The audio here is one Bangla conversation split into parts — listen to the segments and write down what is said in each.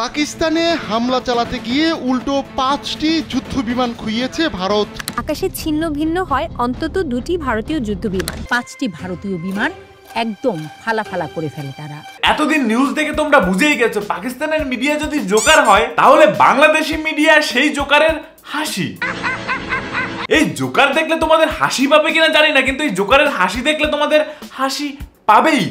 পাকিস্তানে হামলা চালাতে গিয়ে উল্টো 5টি যুদ্ধ বিমান খুইয়েছে ভারত। আকাশে ছিন্ন ভিন্ন হয় অন্তত 2টি ভারতীয় যুদ্ধ বিমান। 5টি ভারতীয় বিমান একদম ফালা করে ফেলে তারা। এতদিন নিউজ দেখে তোমরা বুঝেই গেছো পাকিস্তানের মিডিয়া যদি জোকার হয় তাহলে বাংলাদেশি মিডিয়া সেই জোকারের হাসি। এই জোকার দেখলে তোমাদের হাসি পাবে কিনা জানি না, কিন্তু এই জোকারের হাসি দেখলে তোমাদের হাসি পাবেই।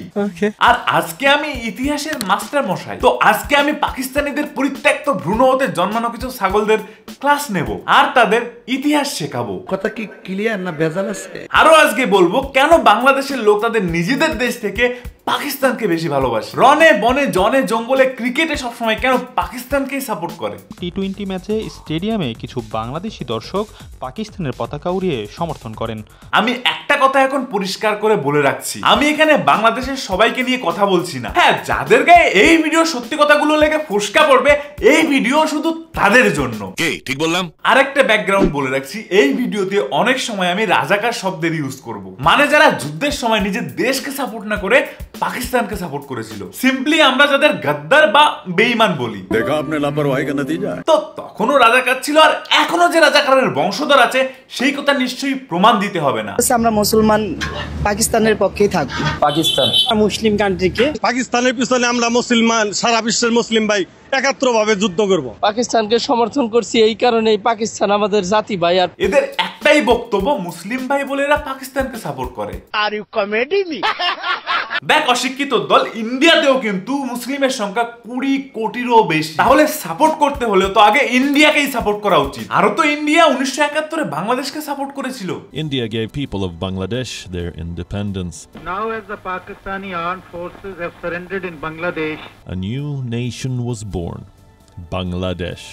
আর আজকে আমি ইতিহাসের মাস্টার মশাই, তো আজকে আমি পাকিস্তানিদের পরিত্যক্ত ভ্রূণ হতে জন্মানো কিছু ছাগলদের ক্লাস নেব আর তাদের ইতিহাস শেখাবো। কথা কি ক্লিয়ার না ভেজাল আছে? আরো আজকে বলবো কেন বাংলাদেশের লোক তাদের নিজেদের দেশ থেকে পাকিস্তানকে বেশি ভালোবাসে। রনে বনে জনে জঙ্গলে ক্রিকেটে সবসময় কেন পাকিস্তানকেই সাপোর্ট করে। টি-20 ম্যাচে স্টেডিয়ামে কিছু বাংলাদেশি দর্শক পাকিস্তানের পতাকা উড়িয়ে সমর্থন করেন। আমি একটা কথা এখন পরিষ্কার করে বলে রাখছি, আমি এখানে বাংলাদেশের সবাইকে নিয়ে কথা বলছি না। হ্যাঁ, যাদের গায়ে এই ভিডিও সত্যি কথাগুলো লেগে ফসকা পড়বে, এই ভিডিও শুধু তাদের জন্য। ঠিক বললাম? আরেকটা ব্যাকগ্রাউন্ড বলে রাখছি, এই ভিডিওতে অনেক সময় আমি রাজাকার শব্দের ইউজ করব, মানে যারা যুদ্ধের সময় নিজের দেশকে সাপোর্ট না করে পাকিস্তানকে সাপোর্ট করেছিল। সিম্পলি আমরা যাদের গদ্দার বা বেঈমান বলি। দেখা আপনি লাপরওয়াহি কা নতিজা। তো তখনও রাজাকার ছিল আর এখনো যে রাজাকারের বংশধর আছে সেই কথা নিশ্চয়ই প্রমাণ দিতে হবে না। আমরা মুসলমান পাকিস্তানের পক্ষেই থাকবো। পাকিস্তান মুসলিম কান্ট্রিকে, পাকিস্তানের পিছনে আমরা মুসলমান সারা বিশ্বের মুসলিম ভাই একাত্রভাবে যুদ্ধ করব। পাকিস্তানকে সমর্থন করছি এই কারণেই, পাকিস্তান আমাদের জাতি ভাই। আর এদের একটাই বক্তব্য, মুসলিম ভাই বলে এরা পাকিস্তানকে সাপোর্ট করে। আর ইউ কমেডি মি? দেখ, অশিক্ষিত দল ইন্ডিয়াতেও কিন্তু মুসলিমের সংখ্যা 20 কোটিরও বেশি। তাহলে সাপোর্ট করতে হলে তো আগে ইন্ডিয়াকেই সাপোর্ট করা উচিত। আরো তো ইন্ডিয়া 1971-এ বাংলাদেশকে সাপোর্ট করেছিল। India gave people of Bangladesh their independence. Now as the Pakistani armed forces have surrendered in Bangladesh, A new nation was born, Bangladesh.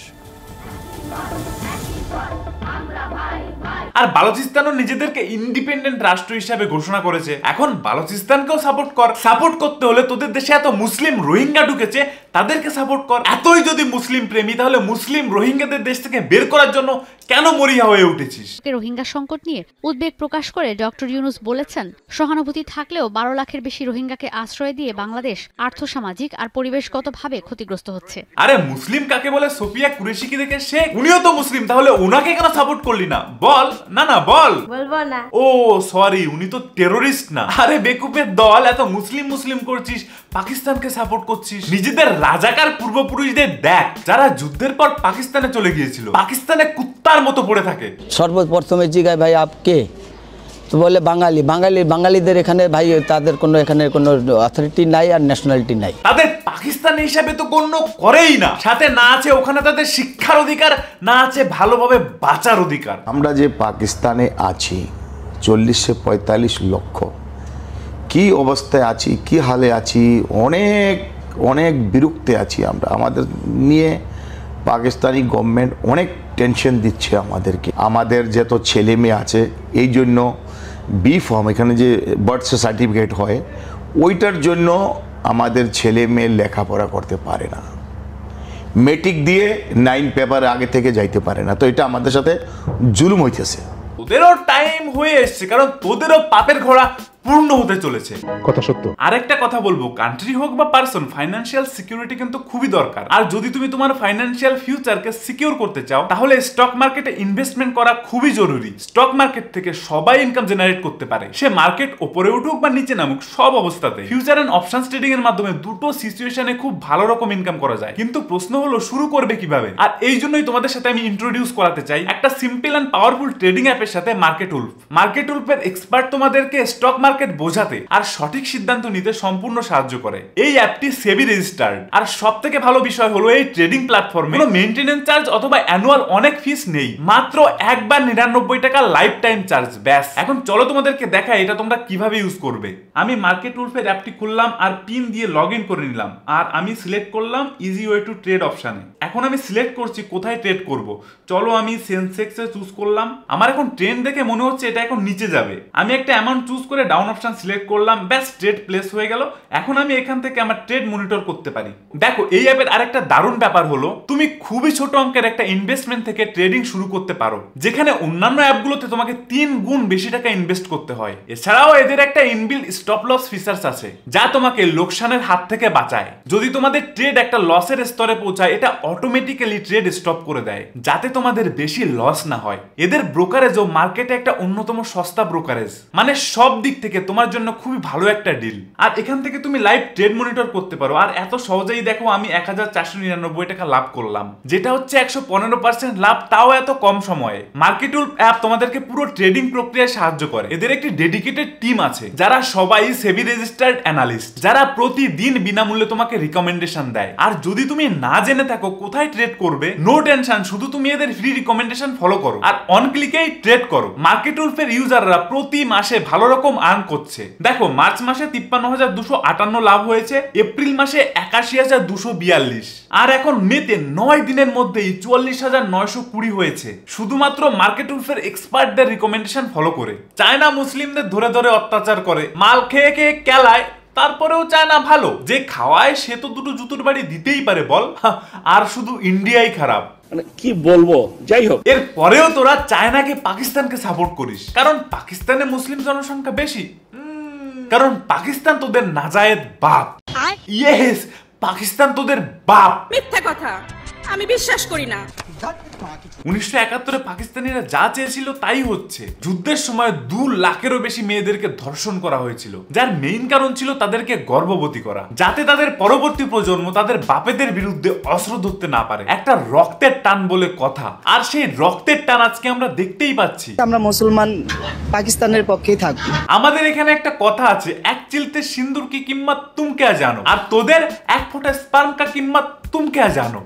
আর বালুচিস্তানও নিজেদেরকে ইন্ডিপেন্ডেন্ট রাষ্ট্র হিসেবে ঘোষণা করেছে। এখন বালুচিস্তানকেও সাপোর্ট কর। সাপোর্ট করতে হলে তোদের দেশে এত মুসলিম রোহিঙ্গা ঢুকেছে, তাদেরকে সাপোর্ট কর। এতই যদি মুসলিম প্রেমী, তাহলে মুসলিম রোহিঙ্গাদের দেশ থেকে বের করার জন্য কেন মরিয়া হয়ে উঠেছিস? রোহিঙ্গা সংকট নিয়ে উদ্বেগ প্রকাশ করে ডক্টর ইউনূস বলেছেন, সহানুভূতি থাকলেও 12 লাখের বেশি রোহিঙ্গাকে আশ্রয় দিয়ে বাংলাদেশ আর্থসামাজিক আর পরিবেশগতভাবে ক্ষতিগ্রস্ত হচ্ছে। আরে মুসলিম কাকে বলে সোফিয়া কুরেশি কি দেখে শেখ? উনিও তো মুসলিম, তাহলে ওনাকে কেন সাপোর্ট করলি না? বল না বল। বলবো না। ও সরি, উনি তো টেরোরিস্ট না। আরে বেকুপের দল, এত মুসলিম করছিস, পাকিস্তানকে সাপোর্ট করছিস। নিজেদের রাজাকার পূর্বপুরুষদের দেখ, যারা যুদ্ধের পর পাকিস্তানে চলে গিয়েছিল, পাকিস্তানে কুত্তার মতো পড়ে থাকে। সর্বপ্রথমে জিজ্ঞাসা ভাই আপকে, তো বলে বাঙালিদের এখানে ভাই তাদের কোনো এখানে কোনো অথরিটি নাই আর ন্যাশনালিটি নাই। তাদের পাকিস্তানি হিসাবে তো গণ্য করেই না। সাথে না আছে ওখানে তাদের শিক্ষার অধিকার, না আছে ভালোভাবে বাঁচার অধিকার। আমরা যে পাকিস্তানে আছি 40-45 লক্ষ, কি অবস্থায় আছি, কি হালে আছি, অনেক বিরক্তে আছি আমরা। আমাদের নিয়ে পাকিস্তানি গভর্নমেন্ট অনেক টেনশন দিচ্ছে আমাদেরকে। আমাদের যত ছেলে মেয়ে আছে, এই জন্য বি ফর্ম, এখানে যে বার্থ সার্টিফিকেট হয়, ওইটার জন্য আমাদের ছেলে মেয়ে লেখাপড়া করতে পারে না। মেট্রিক দিয়ে 9 পেপারে আগে থেকে যাইতে পারে না। তো এটা আমাদের সাথে জুলুম হইতেছে। তোদেরও টাইম হয়ে এসছে, কারণ তোদেরও পাপের ঘোড়া পূর্ণ হতে চলেছে। কথা সত্য। আরেকটা কথা বলবো, কান্ট্রি হোক বা পারসন, ফাইন্যান্সিয়াল সিকিউরিটি কিন্তু খুবই দরকার। আর যদি তুমি তোমার ফাইন্যান্সিয়াল ফিউচারকে সিকিউর করতে চাও, তাহলে স্টক মার্কেটে ইনভেস্টমেন্ট করা খুবই জরুরি। স্টক মার্কেট থেকে সবাই ইনকাম জেনারেট করতে পারে, সে মার্কেট উপরে উঠুক বা নিচে নামুক, সব অবস্থাতে। ফিউচার এন্ড অপশনস ট্রেডিং এর মাধ্যমে দুটো সিচুয়েশনে খুব ভালো রকম ইনকাম করা যায়। কিন্তু প্রশ্ন হলো শুরু করবে কিভাবে? আর এই জন্যই তোমাদের সাথে আমি ইন্ট্রোডিউস করাতে চাই একটা সিম্পল এন্ড পাওয়ারফুল ট্রেডিং অ্যাপের সাথে, মার্কেট উলফ। মার্কেট উলফের এক্সপার্ট তোমাদেরকে স্টক মার্কেট বোঝাতে আর সঠিক সিদ্ধান্ত নিতে সম্পূর্ণ সাহায্য করে। এই অ্যাপটি সেবি রেজিস্টার্ড। আর সবথেকে ভালো বিষয় হলো এই ট্রেডিং প্ল্যাটফর্মে কোনো মেইনটেনেন্স চার্জ অথবা অ্যানুয়াল অনেক ফিস নেই, মাত্র একবার 99 টাকা লাইফ টাইম চার্জ, ব্যাস। এখন চলো তোমাদেরকে দেখাই এটা তোমরা কিভাবে ইউজ করবে। আমি মার্কেট উলফের অ্যাপটি খুললাম আর পিন দিয়ে লগ ইন করে নিলাম, আর আমি সিলেক্ট করলাম ইজি ওয়ে টু ট্রেড অপশানে। এখন আমি সিলেক্ট করছি কোথায় ট্রেড করব। চলো আমি সেন্সেক্সে চুজ করলাম। আমার এখন ট্রেন্ড দেখে মনে হচ্ছে এটা এখন নিচে যাবে। আমি একটা অ্যামাউন্ট চুজ করে ডাউন ডাউন অপশন সিলেক্ট করলাম, ব্যাস ট্রেড প্লেস হয়ে গেল। এখন আমি এখান থেকে আমার ট্রেড মনিটর করতে পারি। দেখো এই অ্যাপের আরেকটা দারুণ ব্যাপার হলো তুমি খুবই ছোট অঙ্কের একটা ইনভেস্টমেন্ট থেকে ট্রেডিং শুরু করতে পারো, যেখানে অন্যান্য অ্যাপগুলোতে তোমাকে 3 গুণ বেশি টাকা ইনভেস্ট করতে হয়। এছাড়াও এদের একটা ইনবিল্ট স্টপ লস ফিচার্স আছে যা তোমাকে লোকসানের হাত থেকে বাঁচায়। যদি তোমাদের ট্রেড একটা লসের স্তরে পৌঁছায়, এটা অটোমেটিক্যালি ট্রেড স্টপ করে দেয় যাতে তোমাদের বেশি লস না হয়। এদের ব্রোকারেজও মার্কেটে একটা অন্যতম সস্তা ব্রোকারেজ, মানে সব দিক থেকে তোমার জন্য খুবই ভালো একটা ডিল। আর এখান থেকে তুমি লাইভ ট্রেড মনিটর করতে পারো। আর এত সহজেই দেখো আমি 1499 টাকা লাভ করলাম, যেটা হচ্ছে 115% লাভ, তাও এত কম সময়ে। মার্কেটুল অ্যাপ তোমাদেরকে পুরো ট্রেডিং প্রক্রিয়ায় সাহায্য করে। এদের একটি ডেডিকেটেড টিম আছে যারা সবাই সেবি রেজিস্টার্ড অ্যানালিস্ট, যারা প্রতিদিন বিনামূল্যে তোমাকে রিকমেন্ডেশন দেয়। আর যদি তুমি না জেনে থাকো কোথায় ট্রেড করবে, নো টেনশন, শুধু তুমি এদের ফ্রি রিকমেন্ডেশন ফলো করো আর অন ক্লিকেই ট্রেড করো। মার্কেটুলফের ইউজাররা প্রতি মাসে ভালো রকম আর্ন করছে। দেখো মার্চ মাসে 53,258 লাভ হয়েছে, এপ্রিল মাসে 81,242, আর এখন মেতে 9 দিনের মধ্যেই 44,920 হয়েছে, শুধুমাত্র মার্কেটুলফের এক্সপার্টদের রিকমেন্ডেশন ফলো করে। চায়না মুসলিমদের ধরে ধরে অত্যাচার করে, মাল খেয়ে খেয়ে কেলায়, তারপরেও চায় না ভালো। যে খাওয়ায় সে তো দুটো জুতোর বাড়ি দিতেই পারে বল। আর শুধু ইন্ডিয়াই খারাপ, কি বলবো, যাই হোক। এর পরেও তোরা চায়নাকে পাকিস্তানকে সাপোর্ট করিস, কারণ পাকিস্তানে মুসলিম জনসংখ্যা বেশি, কারণ পাকিস্তান তোদের নাজায়েদ বাপ। ইয়েস, পাকিস্তান তোদের বাপ। মিথ্যা কথা, আমি বিশ্বাস করি না। 1971-এ পাকিস্তানিরা যা চেয়েছিল তাই হচ্ছে। যুদ্ধের সময় 2 লাখেরও বেশি মেয়েদেরকে ধর্ষণ করা হয়েছিল, যার মেইন কারণ ছিল তাদেরকে গর্ভবতী করা, যাতে তাদের পরবর্তী প্রজন্ম তাদের বাপেদের বিরুদ্ধে অস্ত্র ধরতে না পারে। একটা রক্তের টান বলে কথা, আর সেই রক্তের টান আজকে আমরা দেখতেই পাচ্ছি। আমরা মুসলমান পাকিস্তানের পক্ষেই থাকবো। আমাদের এখানে একটা কথা আছে, এক চিলতে সিন্দুর কি কিম্মত তুম কে জানো, আর তোদের এক ফোঁটা স্পার্ম কা কিম্মত তুম কে জানো।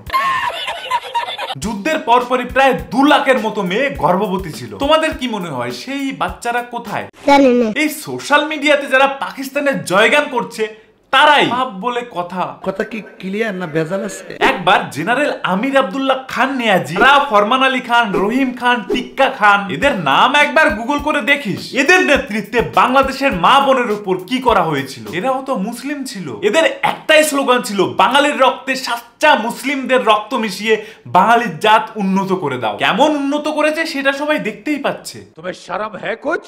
যুদ্ধের পরপরই প্রায় 2 লাখের মতো মেয়ে গর্ভবতী ছিল। তোমাদের কি মনে হয় সেই বাচ্চারা কোথায়? এই সোশ্যাল মিডিয়াতে যারা পাকিস্তানের জয়গান করছে তারাই বাপ বলে কথা। কথা কি ক্লিয়ার না ভেজাল আছে? একবার জেনারেল আমির আব্দুল্লাহ খান নিয়াজি, ফরমান আলী খান, রহিম খান, টিক্কা খান, এদের নাম একবার গুগল করে দেখিস। এদের নেতৃত্বে বাংলাদেশের মা বোনের উপর কি করা হয়েছিল। এরাও তো মুসলিম ছিল। এদের একটাই স্লোগান ছিল, বাঙালির রক্তে সাচ্চা মুসলিমদের রক্ত মিশিয়ে বাঙালির জাত উন্নত করে দাও। কেমন উন্নত করেছে সেটা সবাই দেখতেই পাচ্ছে। তোমার শরম হ্যায় কুছ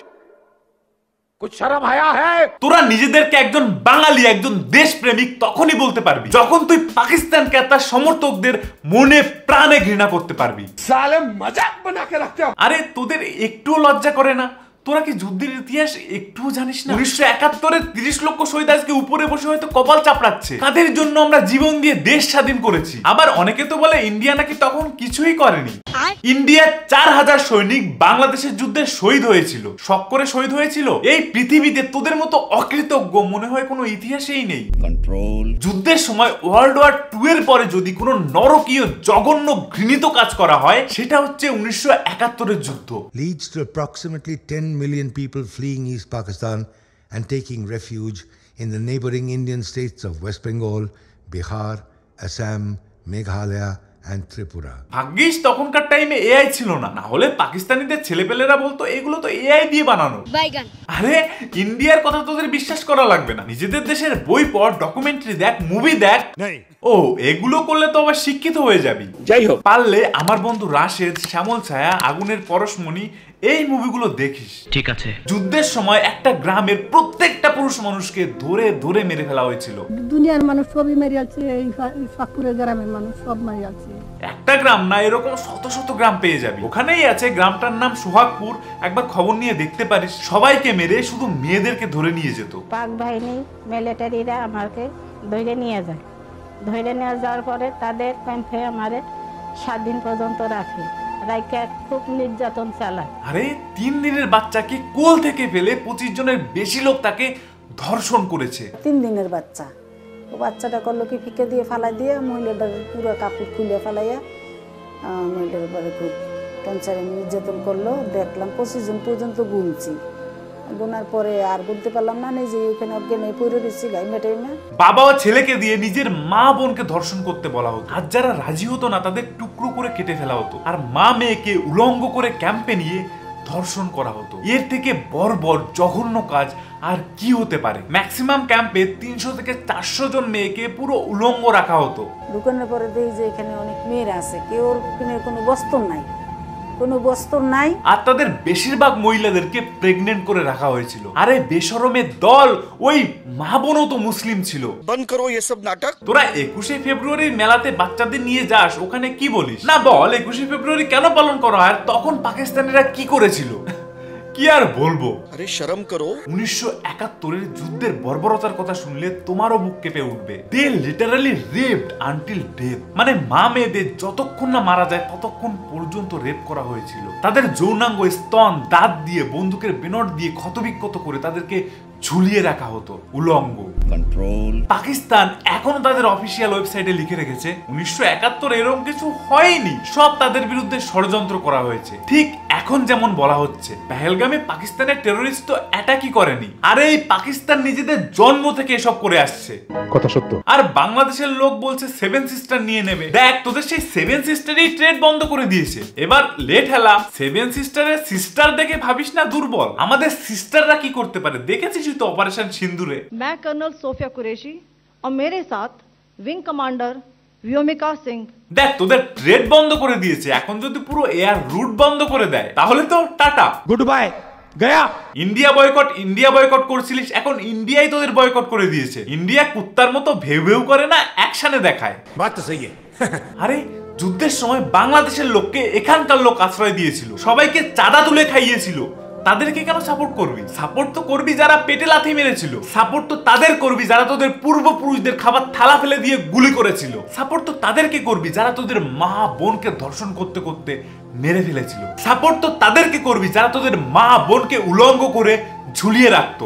শরম আয়া হ্যায়? তোরা নিজেদেরকে একজন বাঙালি, একজন দেশপ্রেমিক তখনই বলতে পারবি যখন তুই পাকিস্তানকে তার সমর্থকদের মনে প্রাণে ঘৃণা করতে পারবি। সালে মজাক বানাকে রাখতে हो। আরে তোদের একটুও লজ্জা করে না? তোরা কি যুদ্ধের ইতিহাস একটুও জানিস না? 1971-এ 30 লক্ষ শহীদ আজকে উপরে বসে হয়তো কপাল চাপড়াচ্ছে, তাদের জন্য আমরা জীবন দিয়ে দেশ স্বাধীন করেছি। আবার অনেকে তো বলে ইন্ডিয়া নাকি তখন কিছুই করেনি। ইন্ডিয়ার 4000 সৈনিক বাংলাদেশের যুদ্ধে শহীদ হয়েছিল। শক করে শহীদ হয়েছিল। এই পৃথিবীতে তোদের মতো অকৃতজ্ঞ মনে হয় কোনো ইতিহাসেই নেই। কন্ট্রোল। যুদ্ধের সময় ওয়ার্ল্ড ওয়ার 2 এর পরে যদি কোনো নরকীয় জঘন্য ঘৃণিত কাজ করা হয়, সেটা হচ্ছে 1971-এর যুদ্ধ। Leads to approximately 10 million people fleeing East Pakistan and taking refuge in the neighboring Indian states of West Bengal, Bihar, Assam, Meghalaya and Tripura. ভাগ্যিস তখনকার টাইমে এআই ছিল না, না হলে পাকিস্তানিদের ছেলেপেলেরা বলতো এগুলো তো এআই দিয়ে বানানো। আরে ইন্ডিয়ার কথা তোদের বিশ্বাস করা লাগবে না, নিজেদের দেশের বই পড়, ডকুমেন্টারি দেখ, মুভি দেখ। ও এগুলো করলে তো আবার শিক্ষিত হয়ে যাবি। যাই হোক, পারলে আমার বন্ধু রাশেদ, শ্যামল ছায়া, আগুনের পরশমণি এই মুভিগুলো দেখিস। ঠিক আছে। যুদ্ধের সময় একটা গ্রামের প্রত্যেকটা পুরুষ মানুষকে ধরে ধরে মেরে ফেলা হয়েছিল। দুনিয়ার মানুষ সবই মেরে আছে, এই শাহপুরের গ্রামের মানুষ সব মেরে আছে। একটা গ্রাম না, এরকম শত শত গ্রাম পেয়ে যাবি। ওখানেই আছে, গ্রামটার নাম সোহাগপুর। একবার খবর নিয়ে দেখতে পারিস, সবাইকে মেরে শুধু মেয়েদেরকে ধরে নিয়ে যেত। পাক বাহিনী মিলিটারিরা আমাকে ধরে নিয়ে যায়। ধরে নিয়ে যাওয়ার পরে তাদের ক্যাম্পে আমারে 7 দিন পর্যন্ত রাখে, রাইকে খুব নির্যাতন চালায়। আরে 3 দিনের বাচ্চাকে কোল থেকে ফেলে 25 জনের বেশি লোক তাকে ধর্ষণ করেছে। 3 দিনের বাচ্চা, ও বাচ্চাটা করলো কি ফিকে দিয়ে ফালাই দিয়ে মহিলাটার পুরো কাপড় খুলে ফালাইয়া মহিলার উপরে খুব টর্চারে নির্যাতন করলো। দেখলাম 25 জন পর্যন্ত গুনছি, গুনার পরে আর বলতে পারলাম না, নিজে ওখানে অজ্ঞানে পড়ে রয়েছি গাইমা টাইমা। বাবা ও ছেলেকে দিয়ে নিজের মা বোনকে ধর্ষণ করতে বলা হতো, আর যারা রাজি হতো না তাদের টুকরো করে কেটে ফেলা হতো। আর মা মেয়েকে উলঙ্গ করে ক্যাম্পে নিয়ে ধর্ষণ করা হতো। এর থেকে বর্বর জঘন্য কাজ আর কি হতে পারে? ম্যাক্সিমাম ক্যাম্পে 300 থেকে 400 জন মেয়েকে পুরো উলঙ্গ রাখা হতো। দোকানের পরে দেখি যে এখানে অনেক মেয়েরা আছে, কেউ কোনো বস্ত্র নাই, কোনো বস্ত্র নাই। আর তাদের বেশিরভাগ মহিলাদেরকে প্রেগনেন্ট করে রাখা হয়েছিল। আরে বেশরমের দল, ওই মা বোনও তো মুসলিম ছিল। বন্ধ করো এসব নাটক। তোরা 21শে ফেব্রুয়ারির মেলাতে বাচ্চাদের নিয়ে যাস, ওখানে কি বলিস? না বল 21শে ফেব্রুয়ারি কেন পালন করা হয়, তখন পাকিস্তানিরা কি করেছিল? কি আর বলবো? আরে শরম করো। 1971-এর যুদ্ধের বর্বরতার কথা শুনলে তোমারও বুক কেঁপে উঠবে। দে লিটারালি রেপড আনটিল ডেথ। মানে মা মেয়েদের যতক্ষণ না মারা যায় ততক্ষণ পর্যন্ত রেপ করা হয়েছিল। তাদের যৌনাঙ্গ, স্তন, দাঁত দিয়ে, বন্দুকের বেনট দিয়ে ক্ষতবিক্ষত করে তাদেরকে ঝুলিয়ে রাখা হতো উলঙ্গ। কন্ট্রোল। পাকিস্তান এখনো তাদের অফিসিয়াল ওয়েবসাইটে লিখে রেখেছে 1971 এরকম কিছু হয়নি, সব তাদের বিরুদ্ধে ষড়যন্ত্র করা হয়েছে। ঠিক এখন যেমন বলা হচ্ছে পেহেলগামে পাকিস্তানের টেরোরিস্ট তো অ্যাটাকই করেনি। আরে এই পাকিস্তান নিজেদের জন্ম থেকে এসব করে আসছে। কথা সত্য। আর বাংলাদেশের লোক বলছে 7 সিস্টার নিয়ে নেবে। দেখ তোদের সেই 7 সিস্টারই ট্রেড বন্ধ করে দিয়েছে। এবার লেট হেলা 7 সিস্টারের সিস্টার দেখে ভাবিস না দুর্বল। আমাদের সিস্টাররা কি করতে পারে দেখেছিস তো ऑपरेशन सिंदूरे। मैं कर्नल सोफिया कुरैशी और मेरे साथ विंग कमांडर व्योमिका सिंह। দেখ তোদের ট্রেড বন্ধ করে দিয়েছে, এখন যদি পুরো এয়ার রুট বন্ধ করে দেয় তাহলে তো টাটা গুড বাই গয়া। ইন্ডিয়া বয়কট করছিলিস, এখন ইন্ডিয়াই তোদের বয়কট করে দিয়েছে। ইন্ডিয়া কুত্তার মতো ভেউ ভেউ করে না, অ্যাকশনে দেখায়। বাত তো সহি। আরে যুদ্ধের সময় বাংলাদেশের লোককে এখানকার লোক আশ্রয় দিয়েছিল, সবাইকে চাঁদা তুলে খাইয়েছিল। তাদেরকে কেন সাপোর্ট করবি? সাপোর্ট তো করবি যারা পেটে লাথি মেরেছিল। সাপোর্ট তো তাদের করবি যারা তোদের পূর্বপুরুষদের খাবার থালা ফেলে দিয়ে গুলি করেছিল। সাপোর্ট তো তাদেরকে করবি যারা তোদের মা বোনকে ধর্ষণ করতে করতে মেরে ফেলেছিল। সাপোর্ট তো তাদেরকে করবি যারা তোদের মা বোনকে উলঙ্গ করে ঝুলিয়ে রাখতো।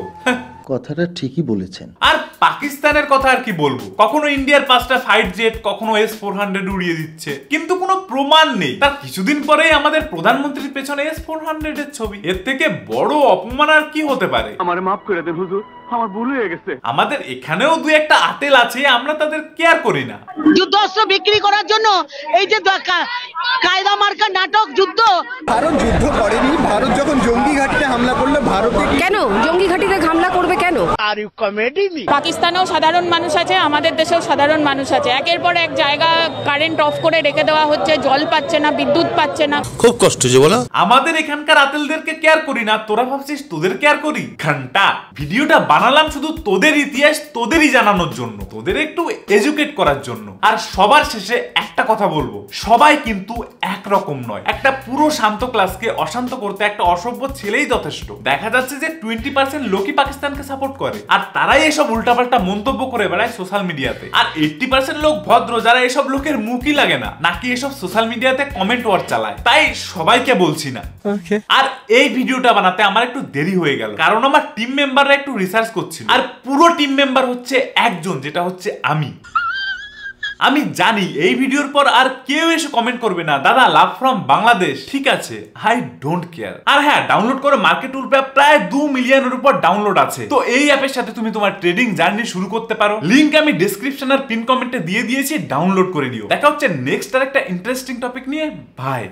কথাটা ঠিকই বলেছেন। আর পাকিস্তানের কথা আর কি বলবো, কখনো ইন্ডিয়ার 5টা ফাইট জেট, কখনো S-400 উড়িয়ে দিচ্ছে, কিন্তু কোনো প্রমাণ নেই। তার কিছুদিন পরেই আমাদের প্রধানমন্ত্রীর পেছনে S-400 এর ছবি। এর থেকে বড় অপমান আর কি হতে পারে? আমারে মাফ করে দেন হুজুর, আমার ভুল হয়ে গেছে। আমাদের এখানেও দুই একটা আতেল আছে, আমরা তাদের কেয়ার করি না। যুদ্ধাস্ত্র বিক্রি করার জন্য এই যে কায়দা মার্কা নাটক যুদ্ধ। ভারত যুদ্ধ করেনি। ভারত যখন জঙ্গি ঘাটিতে হামলা করলো, ভারতে কেন জঙ্গি ঘাটিতে হামলা করবে কেন? Are you comedy me. পাকিস্তানেও সাধারণ মানুষ আছে, আমাদের দেশেও সাধারণ মানুষ আছে। একের পর এক জায়গা কারেন্ট অফ করে রেখে দেওয়া হচ্ছে, জল পাচ্ছে না, বিদ্যুৎ পাচ্ছে না, খুব কষ্ট যে বলা। আমাদের এখানকার আতেলদেরকে কেয়ার করি না, তোরা ভাবছিস তোদের কেয়ার করি? ঘন্টা ভিডিওটা বানালাম শুধু তোদের ইতিহাস তোদেরই জানানোর জন্য, তোদের একটু এডুকেট করার জন্য। আর সবার শেষে একটা কথা বলবো, সবাই কিন্তু একরকম নয়। একটা পুরো শান্ত ক্লাসকে অশান্ত করতে একটা অসভ্য ছেলেই যথেষ্ট। দেখা যাচ্ছে যে 20% লোকই পাকিস্তানকে সাপোর্ট করে, আর তারাই এসব উল্টাপাল্টা মন্তব্য করে বেড়ায় সোশ্যাল মিডিয়াতে। আর 80% লোক ভদ্র, যারা এসব লোকের মুখই লাগে না, নাকি এসব সোশ্যাল মিডিয়াতে কমেন্ট ওয়ার চালায়। তাই সবাইকে বলছি না। আর এই ভিডিওটা বানাতে আমার একটু দেরি হয়ে গেল, কারণ আমার টিম মেম্বাররা একটু রিসার্চ করছিল। আর পুরো টিম মেম্বার হচ্ছে একজন, যেটা হচ্ছে আমি জানি এই ভিডিওর পর আর কেউ এসে কমেন্ট করবে না, দাদা লাভ ফ্রম বাংলাদেশ। ঠিক আছে, আই ডোন্ট কেয়ার। আর হ্যাঁ, ডাউনলোড করে মার্কেট টুল অ্যাপ প্রায় 2 মিলিয়নের উপর ডাউনলোড আছে। তো এই অ্যাপের সাথে তুমি তোমার ট্রেডিং জার্নি শুরু করতে পারো। লিংক আমি ডেসক্রিপশন আর পিন কমেন্টে দিয়ে দিয়েছি, ডাউনলোড করে নিও। দেখা হচ্ছে নেক্সট আর একটা ইন্টারেস্টিং টপিক নিয়ে। বাই।